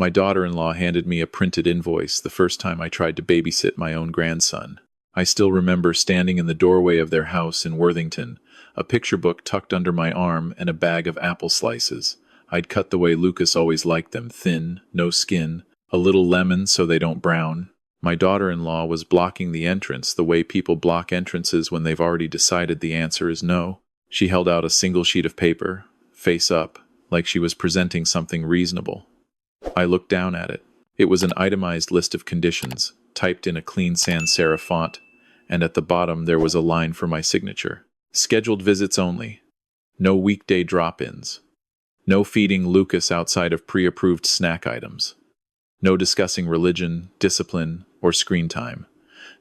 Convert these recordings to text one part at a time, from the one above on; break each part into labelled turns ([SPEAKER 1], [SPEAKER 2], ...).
[SPEAKER 1] My daughter-in-law handed me a printed invoice the first time I tried to babysit my own grandson. I still remember standing in the doorway of their house in Worthington, a picture book tucked under my arm and a bag of apple slices. I'd cut the way Lucas always liked them, thin, no skin, a little lemon so they don't brown. My daughter-in-law was blocking the entrance the way people block entrances when they've already decided the answer is no. She held out a single sheet of paper, face up, like she was presenting something reasonable. I looked down at it. It was an itemized list of conditions, typed in a clean sans serif font, and at the bottom there was a line for my signature. Scheduled visits only. No weekday drop-ins. No feeding Lucas outside of pre-approved snack items. No discussing religion, discipline, or screen time.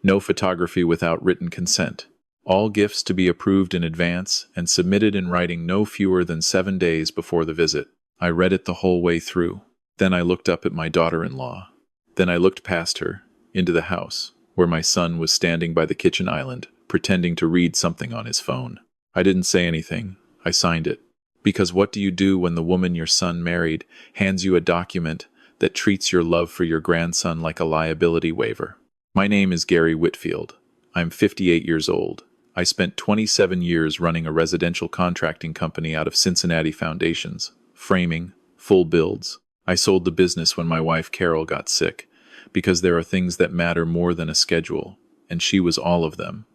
[SPEAKER 1] No photography without written consent. All gifts to be approved in advance and submitted in writing no fewer than 7 days before the visit. I read it the whole way through. Then I looked up at my daughter-in-law. Then I looked past her, into the house, where my son was standing by the kitchen island, pretending to read something on his phone. I didn't say anything. I signed it. Because what do you do when the woman your son married hands you a document that treats your love for your grandson like a liability waiver? My name is Gary Whitfield. I'm 58 years old. I spent 27 years running a residential contracting company out of Cincinnati foundations, framing, full builds. I sold the business when my wife Carol got sick, because there are things that matter more than a schedule, and she was all of them.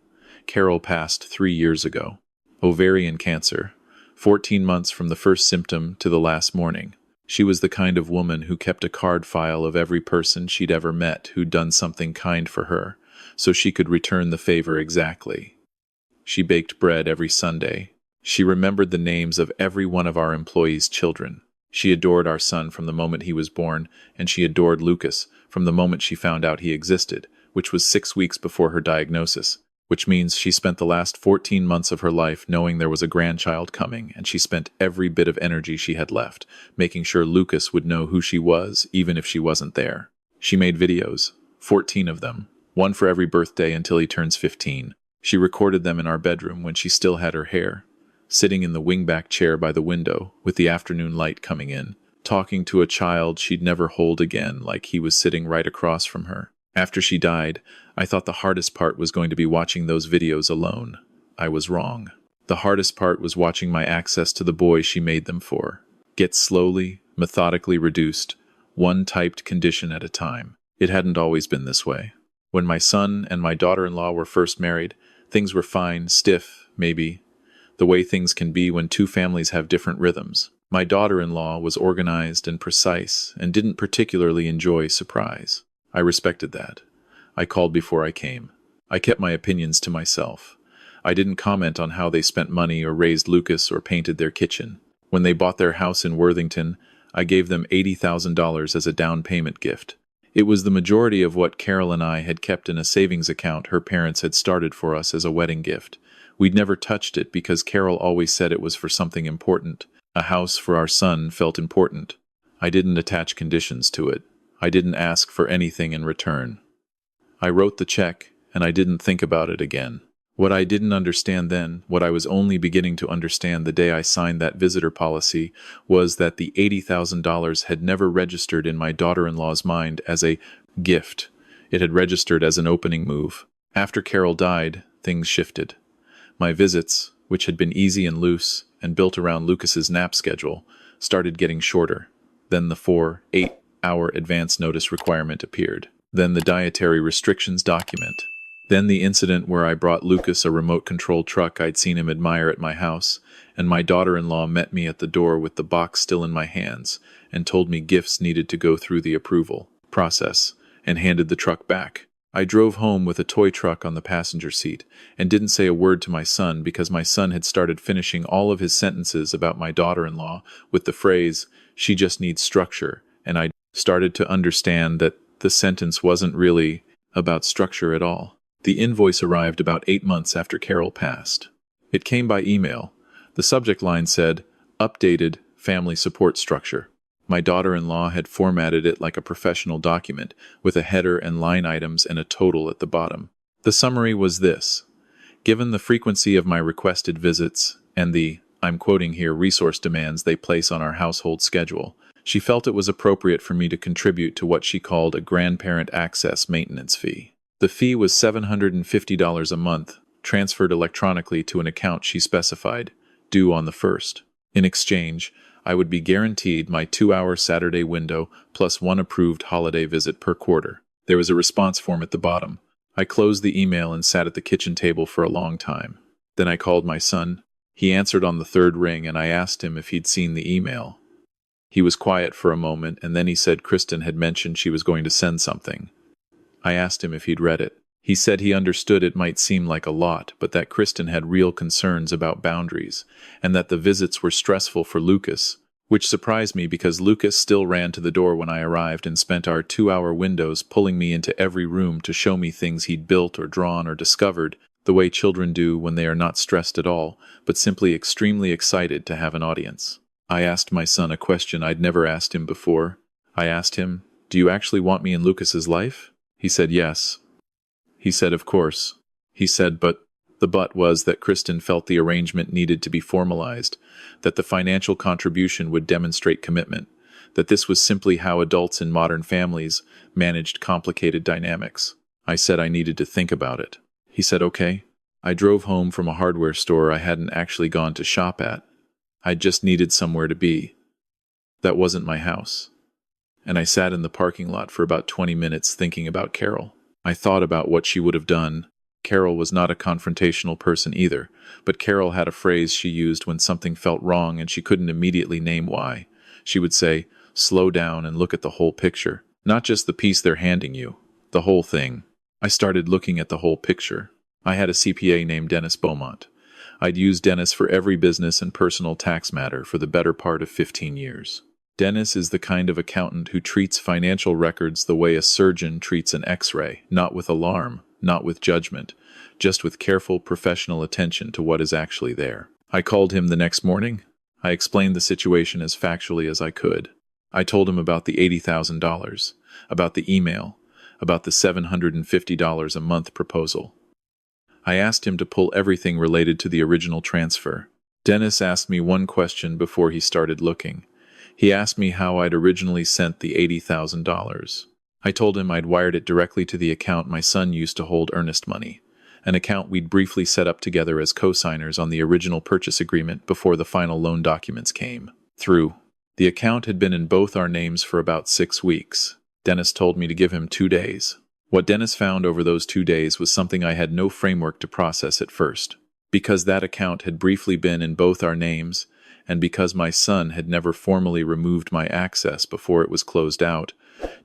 [SPEAKER 1] Carol passed 3 years ago. Ovarian cancer, 14 months from the first symptom to the last morning. She was the kind of woman who kept a card file of every person she'd ever met who'd done something kind for her, so she could return the favor exactly. She baked bread every Sunday. She remembered the names of every one of our employees' children. She adored our son from the moment he was born, and she adored Lucas from the moment she found out he existed, which was 6 weeks before her diagnosis, which means she spent the last 14 months of her life knowing there was a grandchild coming, and she spent every bit of energy she had left, making sure Lucas would know who she was, even if she wasn't there. She made videos, 14 of them, one for every birthday until he turns 15. She recorded them in our bedroom when she still had her hair, sitting in the wingback chair by the window, with the afternoon light coming in, talking to a child she'd never hold again like he was sitting right across from her. After she died, I thought the hardest part was going to be watching those videos alone. I was wrong. The hardest part was watching my access to the boy she made them for get slowly, methodically reduced, one typed condition at a time. It hadn't always been this way. When my son and my daughter-in-law were first married, things were fine, stiff, maybe, the way things can be when two families have different rhythms. My daughter-in-law was organized and precise and didn't particularly enjoy surprise. I respected that. I called before I came. I kept my opinions to myself. I didn't comment on how they spent money or raised Lucas or painted their kitchen. When they bought their house in Worthington, I gave them $80,000 as a down payment gift. It was the majority of what Carol and I had kept in a savings account her parents had started for us as a wedding gift. We'd never touched it because Carol always said it was for something important. A house for our son felt important. I didn't attach conditions to it. I didn't ask for anything in return. I wrote the check, and I didn't think about it again. What I didn't understand then, what I was only beginning to understand the day I signed that visitor policy, was that the $80,000 had never registered in my daughter-in-law's mind as a gift. It had registered as an opening move. After Carol died, things shifted. My visits, which had been easy and loose and built around Lucas's nap schedule, started getting shorter. Then the 4-8-hour advance notice requirement appeared. Then the dietary restrictions document. Then the incident where I brought Lucas a remote-controlled truck I'd seen him admire at my house, and my daughter-in-law met me at the door with the box still in my hands and told me gifts needed to go through the approval process and handed the truck back. I drove home with a toy truck on the passenger seat and didn't say a word to my son because my son had started finishing all of his sentences about my daughter-in-law with the phrase, "She just needs structure," and I started to understand that the sentence wasn't really about structure at all. The invoice arrived about 8 months after Carol passed. It came by email. The subject line said, "Updated Family Support Structure." My daughter-in-law had formatted it like a professional document, with a header and line items and a total at the bottom. The summary was this: given the frequency of my requested visits and the, I'm quoting here, resource demands they place on our household schedule, She felt it was appropriate for me to contribute to what she called a grandparent access maintenance fee. The fee was $750 a month, transferred electronically to an account she specified, due on the 1st. In exchange, I would be guaranteed my 2-hour Saturday window plus one approved holiday visit per quarter. There was a response form at the bottom. I closed the email and sat at the kitchen table for a long time. Then I called my son. He answered on the 3rd ring, and I asked him if he'd seen the email. He was quiet for a moment, and then he said Kristen had mentioned she was going to send something. I asked him if he'd read it. He said he understood it might seem like a lot, but that Kristen had real concerns about boundaries, and that the visits were stressful for Lucas, which surprised me because Lucas still ran to the door when I arrived and spent our 2-hour windows pulling me into every room to show me things he'd built or drawn or discovered, the way children do when they are not stressed at all, but simply extremely excited to have an audience. I asked my son a question I'd never asked him before. I asked him, "Do you actually want me in Lucas's life?" He said yes. He said, "Of course." He said, but the but was that Kristen felt the arrangement needed to be formalized, that the financial contribution would demonstrate commitment, that this was simply how adults in modern families managed complicated dynamics. I said I needed to think about it. He said, "Okay." I drove home from a hardware store I hadn't actually gone to shop at. I just needed somewhere to be. That wasn't my house. And I sat in the parking lot for about 20 minutes thinking about Carol. I thought about what she would have done. Carol was not a confrontational person either, but Carol had a phrase she used when something felt wrong and she couldn't immediately name why. She would say, "Slow down and look at the whole picture. Not just the piece they're handing you. The whole thing." I started looking at the whole picture. I had a CPA named Dennis Beaumont. I'd used Dennis for every business and personal tax matter for the better part of 15 years. Dennis is the kind of accountant who treats financial records the way a surgeon treats an X-ray, not with alarm, not with judgment, just with careful professional attention to what is actually there. I called him the next morning. I explained the situation as factually as I could. I told him about the $80,000, about the email, about the $750 a month proposal. I asked him to pull everything related to the original transfer. Dennis asked me one question before he started looking. He asked me how I'd originally sent the $80,000. I told him I'd wired it directly to the account my son used to hold earnest money, an account we'd briefly set up together as co-signers on the original purchase agreement before the final loan documents came through. The account had been in both our names for about 6 weeks. Dennis told me to give him 2 days. What Dennis found over those 2 days was something I had no framework to process at first. Because that account had briefly been in both our names, and because my son had never formally removed my access before it was closed out,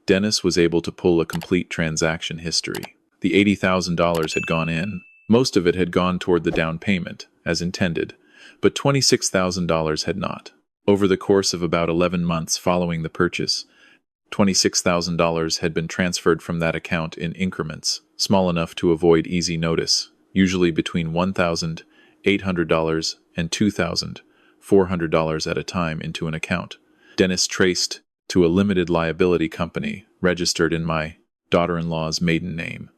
[SPEAKER 1] Dennis was able to pull a complete transaction history. The $80,000 had gone in. Most of it had gone toward the down payment, as intended, but $26,000 had not. Over the course of about 11 months following the purchase, $26,000 had been transferred from that account in increments, small enough to avoid easy notice, usually between $1,800 and $2,400 at a time into an account. Dennis traced to a limited liability company registered in my daughter-in-law's maiden name.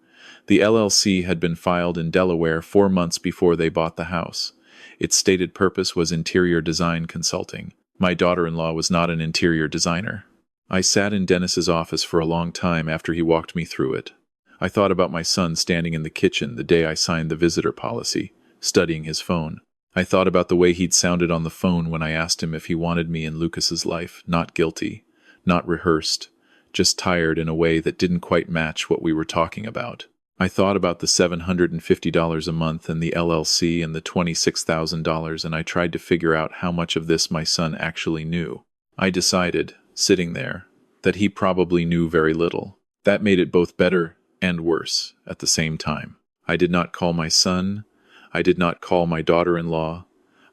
[SPEAKER 1] The LLC had been filed in Delaware 4 months before they bought the house. Its stated purpose was interior design consulting. My daughter-in-law was not an interior designer. I sat in Dennis's office for a long time after he walked me through it. I thought about my son standing in the kitchen the day I signed the visitor policy, studying his phone. I thought about the way he'd sounded on the phone when I asked him if he wanted me in Lucas's life, not guilty, not rehearsed, just tired in a way that didn't quite match what we were talking about. I thought about the $750 a month and the LLC and the $26,000, and I tried to figure out how much of this my son actually knew. I decided, sitting there, that he probably knew very little. That made it both better and worse at the same time. I did not call my son. I did not call my daughter-in-law.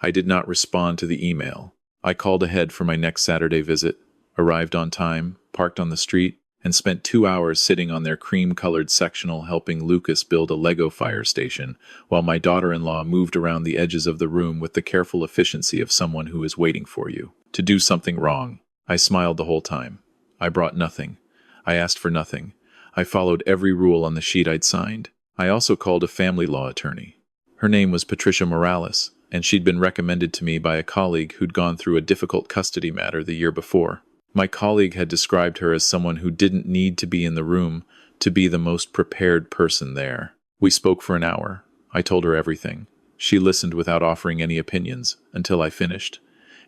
[SPEAKER 1] I did not respond to the email. I called ahead for my next Saturday visit, arrived on time, parked on the street, and spent 2 hours sitting on their cream-colored sectional helping Lucas build a Lego fire station, while my daughter-in-law moved around the edges of the room with the careful efficiency of someone who is waiting for you to do something wrong. I smiled the whole time. I brought nothing. I asked for nothing. I followed every rule on the sheet I'd signed. I also called a family law attorney. Her name was Patricia Morales, and she'd been recommended to me by a colleague who'd gone through a difficult custody matter the year before. My colleague had described her as someone who didn't need to be in the room to be the most prepared person there. We spoke for an hour. I told her everything. She listened without offering any opinions until I finished,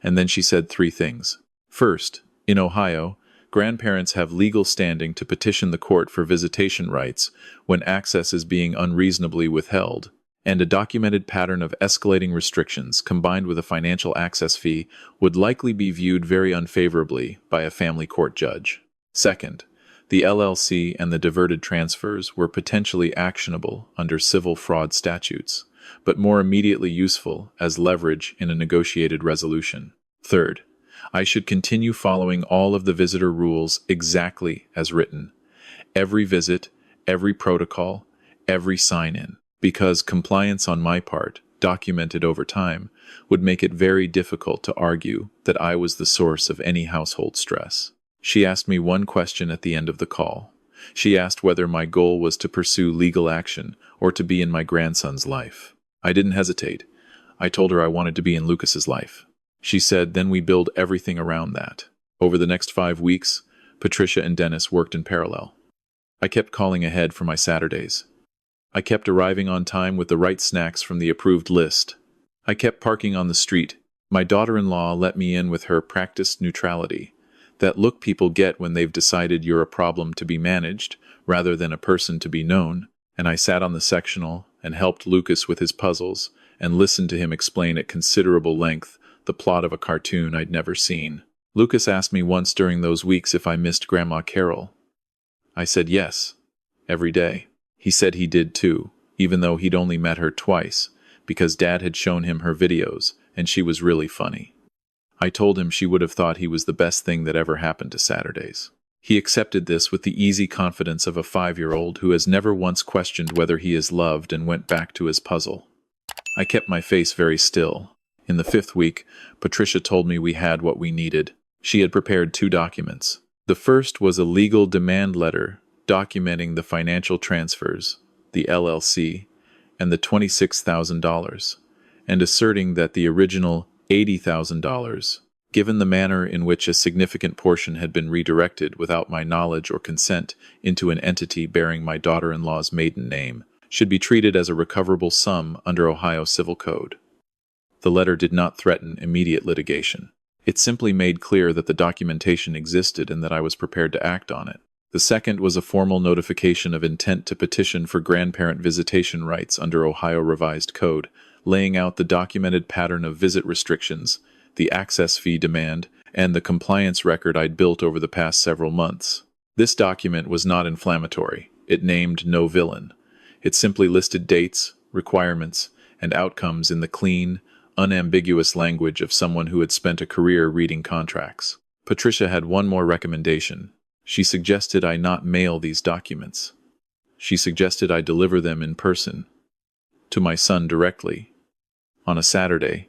[SPEAKER 1] and then she said three things. First, in Ohio, grandparents have legal standing to petition the court for visitation rights when access is being unreasonably withheld, and a documented pattern of escalating restrictions combined with a financial access fee would likely be viewed very unfavorably by a family court judge. Second, the LLC and the diverted transfers were potentially actionable under civil fraud statutes, but more immediately useful as leverage in a negotiated resolution. Third, I should continue following all of the visitor rules exactly as written. Every visit, every protocol, every sign-in, because compliance on my part, documented over time, would make it very difficult to argue that I was the source of any household stress. She asked me one question at the end of the call. She asked whether my goal was to pursue legal action or to be in my grandson's life. I didn't hesitate. I told her I wanted to be in Lucas's life. She said, then we build everything around that. Over the next 5 weeks, Patricia and Dennis worked in parallel. I kept calling ahead for my Saturdays. I kept arriving on time with the right snacks from the approved list. I kept parking on the street. My daughter-in-law let me in with her practiced neutrality. That look people get when they've decided you're a problem to be managed rather than a person to be known, and I sat on the sectional and helped Lucas with his puzzles and listened to him explain at considerable length the plot of a cartoon I'd never seen. Lucas asked me once during those weeks if I missed Grandma Carol. I said yes, every day. He said he did too, even though he'd only met her twice, because Dad had shown him her videos, and she was really funny. I told him she would have thought he was the best thing that ever happened to Saturdays. He accepted this with the easy confidence of a 5-year-old who has never once questioned whether he is loved and went back to his puzzle. I kept my face very still. In the 5th week, Patricia told me we had what we needed. She had prepared 2 documents. The first was a legal demand letter documenting the financial transfers, the LLC, and the $26,000, and asserting that the original $80,000, given the manner in which a significant portion had been redirected without my knowledge or consent into an entity bearing my daughter-in-law's maiden name, should be treated as a recoverable sum under Ohio Civil Code. The letter did not threaten immediate litigation. It simply made clear that the documentation existed and that I was prepared to act on it. The second was a formal notification of intent to petition for grandparent visitation rights under Ohio Revised Code, laying out the documented pattern of visit restrictions, the access fee demand, and the compliance record I'd built over the past several months. This document was not inflammatory. It named no villain. It simply listed dates, requirements, and outcomes in the clean, unambiguous language of someone who had spent a career reading contracts. Patricia had one more recommendation. She suggested I not mail these documents. She suggested I deliver them in person, to my son directly, on a Saturday,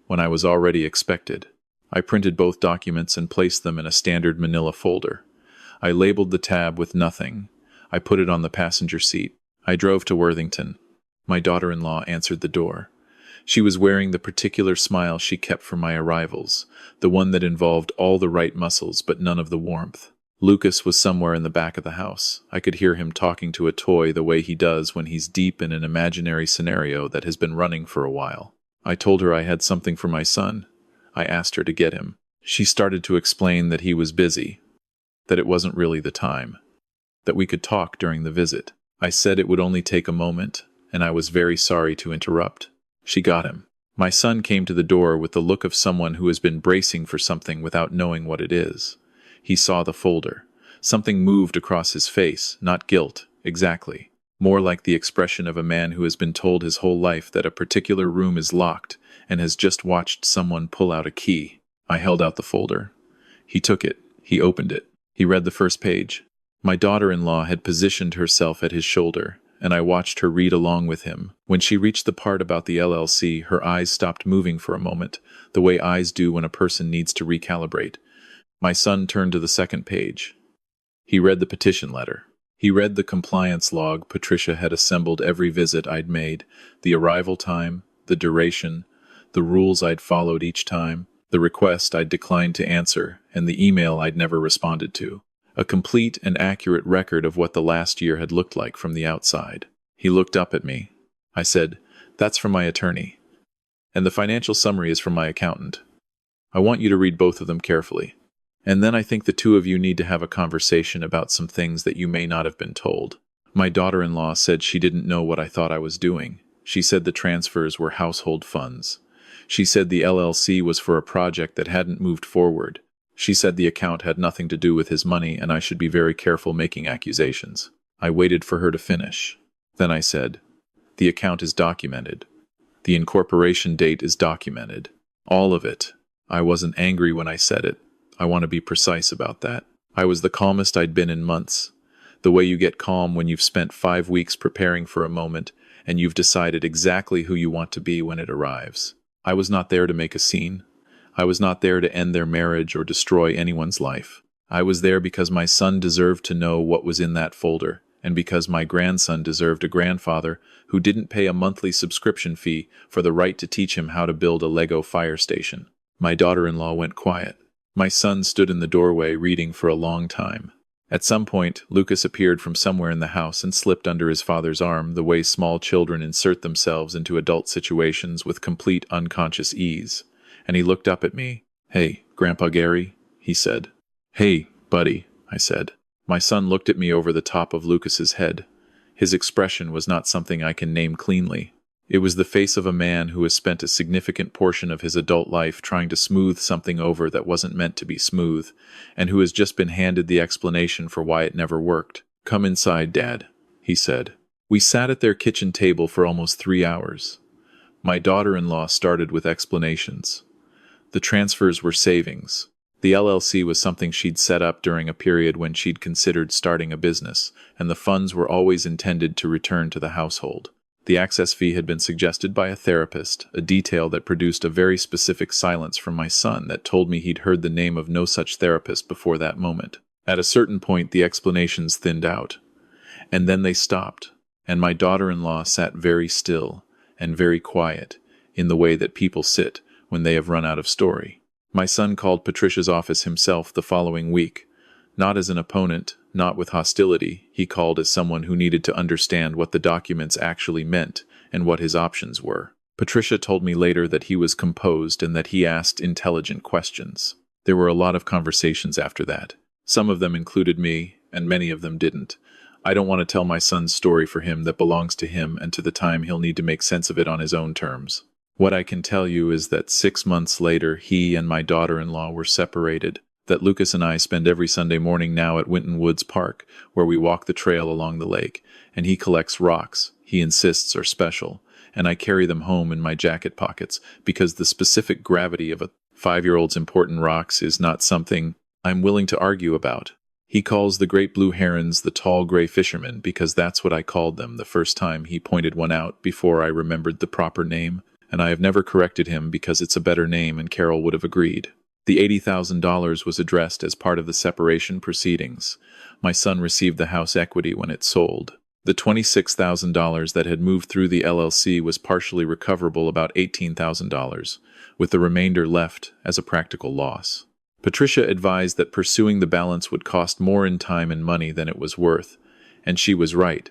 [SPEAKER 1] when I was already expected. I printed both documents and placed them in a standard manila folder. I labeled the tab with nothing. I put it on the passenger seat. I drove to Worthington. My daughter-in-law answered the door. She was wearing the particular smile she kept for my arrivals, the one that involved all the right muscles but none of the warmth. Lucas was somewhere in the back of the house. I could hear him talking to a toy the way he does when he's deep in an imaginary scenario that has been running for a while. I told her I had something for my son. I asked her to get him. She started to explain that he was busy, that it wasn't really the time, that we could talk during the visit. I said it would only take a moment, and I was very sorry to interrupt. She got him. My son came to the door with the look of someone who has been bracing for something without knowing what it is. He saw the folder. Something moved across his face, not guilt, exactly. More like the expression of a man who has been told his whole life that a particular room is locked and has just watched someone pull out a key. I held out the folder. He took it. He opened it. He read the first page. My daughter-in-law had positioned herself at his shoulder, and I watched her read along with him. When she reached the part about the LLC, her eyes stopped moving for a moment, the way eyes do when a person needs to recalibrate. My son turned to the second page. He read the petition letter. He read the compliance log Patricia had assembled every visit I'd made, the arrival time, the duration, the rules I'd followed each time, the request I'd declined to answer, and the email I'd never responded to. A complete and accurate record of what the last year had looked like from the outside. He looked up at me. I said, "That's from my attorney. And the financial summary is from my accountant. I want you to read both of them carefully. And then I think the two of you need to have a conversation about some things that you may not have been told." My daughter-in-law said she didn't know what I thought I was doing. She said the transfers were household funds. She said the LLC was for a project that hadn't moved forward. She said the account had nothing to do with his money and I should be very careful making accusations. I waited for her to finish. Then I said, "The account is documented. The incorporation date is documented. All of it. I wasn't angry when I said it. I want to be precise about that. I was the calmest I'd been in months. The way you get calm when you've spent 5 weeks preparing for a moment and you've decided exactly who you want to be when it arrives. I was not there to make a scene. I was not there to end their marriage or destroy anyone's life. I was there because my son deserved to know what was in that folder, and because my grandson deserved a grandfather who didn't pay a monthly subscription fee for the right to teach him how to build a Lego fire station." My daughter-in-law went quiet. My son stood in the doorway reading for a long time. At some point, Lucas appeared from somewhere in the house and slipped under his father's arm the way small children insert themselves into adult situations with complete unconscious ease. And he looked up at me. "Hey, Grandpa Gary," he said. "Hey, buddy," I said. My son looked at me over the top of Lucas's head. His expression was not something I can name cleanly. It was the face of a man who has spent a significant portion of his adult life trying to smooth something over that wasn't meant to be smooth, and who has just been handed the explanation for why it never worked. "Come inside, Dad," he said. We sat at their kitchen table for almost 3 hours. My daughter-in-law started with explanations. The transfers were savings. The LLC was something she'd set up during a period when she'd considered starting a business, and the funds were always intended to return to the household. The access fee had been suggested by a therapist, a detail that produced a very specific silence from my son that told me he'd heard the name of no such therapist before that moment. At a certain point, the explanations thinned out. And then they stopped, and my daughter-in-law sat very still and very quiet, in the way that people sit when they have run out of story. My son called Patricia's office himself the following week. Not as an opponent, not with hostility, he called as someone who needed to understand what the documents actually meant and what his options were. Patricia told me later that he was composed and that he asked intelligent questions. There were a lot of conversations after that. Some of them included me, and many of them didn't. I don't want to tell my son's story for him that belongs to him and to the time he'll need to make sense of it on his own terms. What I can tell you is that 6 months later, he and my daughter-in-law were separated. That Lucas and I spend every Sunday morning now at Winton Woods Park, where we walk the trail along the lake, and he collects rocks he insists are special, and I carry them home in my jacket pockets because the specific gravity of a 5-year-old's important rocks is not something I'm willing to argue about. He calls the great blue herons the tall gray fishermen because that's what I called them the first time he pointed one out before I remembered the proper name, and I have never corrected him because it's a better name and Carol would have agreed. The $80,000 was addressed as part of the separation proceedings. My son received the house equity when it sold. The $26,000 that had moved through the LLC was partially recoverable, about $18,000, with the remainder left as a practical loss. Patricia advised that pursuing the balance would cost more in time and money than it was worth, and she was right.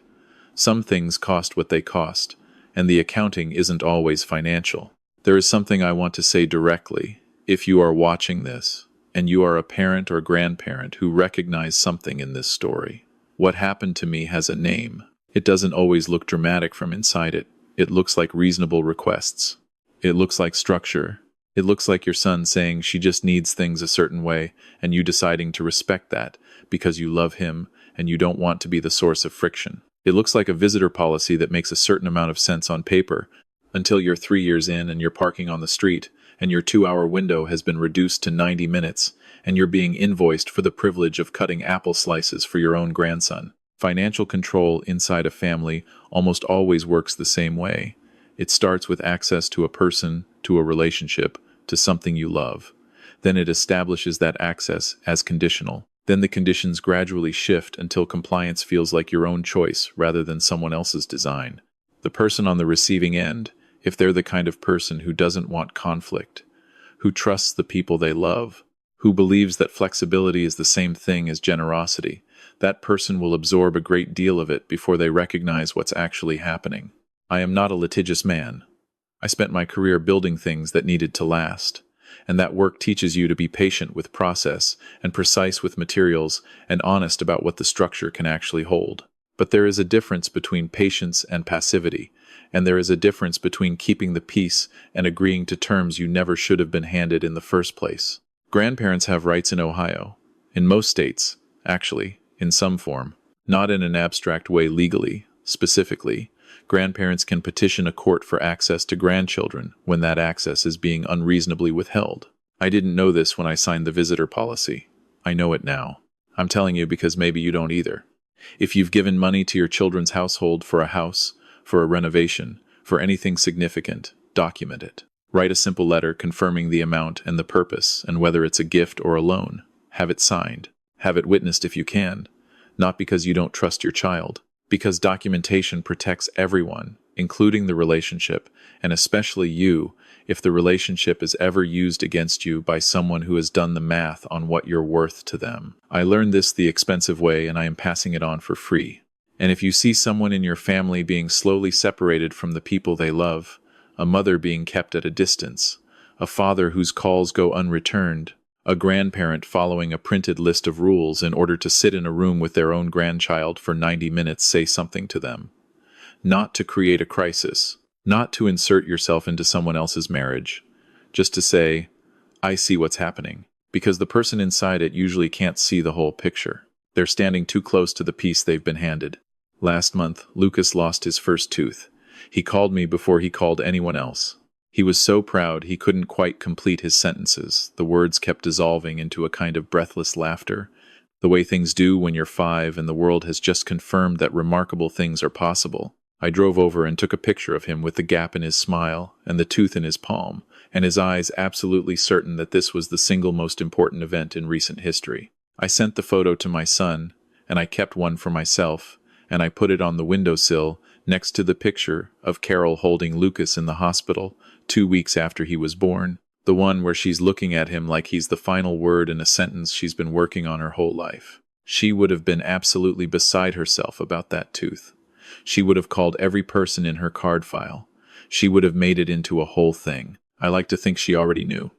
[SPEAKER 1] Some things cost what they cost, and the accounting isn't always financial. There is something I want to say directly. If you are watching this, and you are a parent or grandparent who recognize something in this story, what happened to me has a name. It doesn't always look dramatic from inside it. It looks like reasonable requests. It looks like structure. It looks like your son saying she just needs things a certain way, and you deciding to respect that because you love him and you don't want to be the source of friction. It looks like a visitor policy that makes a certain amount of sense on paper, until you're 3 years in and you're parking on the street, and your 2-hour window has been reduced to 90 minutes, and you're being invoiced for the privilege of cutting apple slices for your own grandson. Financial control inside a family almost always works the same way. It starts with access to a person, to a relationship, to something you love. Then it establishes that access as conditional. Then the conditions gradually shift until compliance feels like your own choice rather than someone else's design. The person on the receiving end, if they're the kind of person who doesn't want conflict, who trusts the people they love, who believes that flexibility is the same thing as generosity. That person will absorb a great deal of it before they recognize what's actually happening. I am not a litigious man. I spent my career building things that needed to last, and that work teaches you to be patient with process and precise with materials and honest about what the structure can actually hold. But there is a difference between patience and passivity, and there is a difference between keeping the peace and agreeing to terms you never should have been handed in the first place. Grandparents have rights in Ohio, in most states, actually, in some form, not in an abstract way legally, specifically. Grandparents can petition a court for access to grandchildren when that access is being unreasonably withheld. I didn't know this when I signed the visitor policy. I know it now. I'm telling you because maybe you don't either. If you've given money to your children's household for a house, for a renovation, for anything significant, document it. Write a simple letter confirming the amount and the purpose and whether it's a gift or a loan. Have it signed. Have it witnessed if you can. Not because you don't trust your child, because documentation protects everyone, including the relationship, and especially you, if the relationship is ever used against you by someone who has done the math on what you're worth to them. I learned this the expensive way, and I am passing it on for free. And if you see someone in your family being slowly separated from the people they love, a mother being kept at a distance, a father whose calls go unreturned, a grandparent following a printed list of rules in order to sit in a room with their own grandchild for 90 minutes, say something to them. Not to create a crisis, not to insert yourself into someone else's marriage, just to say, I see what's happening, because the person inside it usually can't see the whole picture. They're standing too close to the piece they've been handed. Last month, Lucas lost his first tooth. He called me before he called anyone else. He was so proud he couldn't quite complete his sentences. The words kept dissolving into a kind of breathless laughter, the way things do when you're 5 and the world has just confirmed that remarkable things are possible. I drove over and took a picture of him with the gap in his smile and the tooth in his palm, and his eyes absolutely certain that this was the single most important event in recent history. I sent the photo to my son, and I kept one for myself, and I put it on the windowsill next to the picture of Carol holding Lucas in the hospital 2 weeks after he was born, the one where she's looking at him like he's the final word in a sentence she's been working on her whole life. She would have been absolutely beside herself about that tooth. She would have called every person in her card file. She would have made it into a whole thing. I like to think she already knew.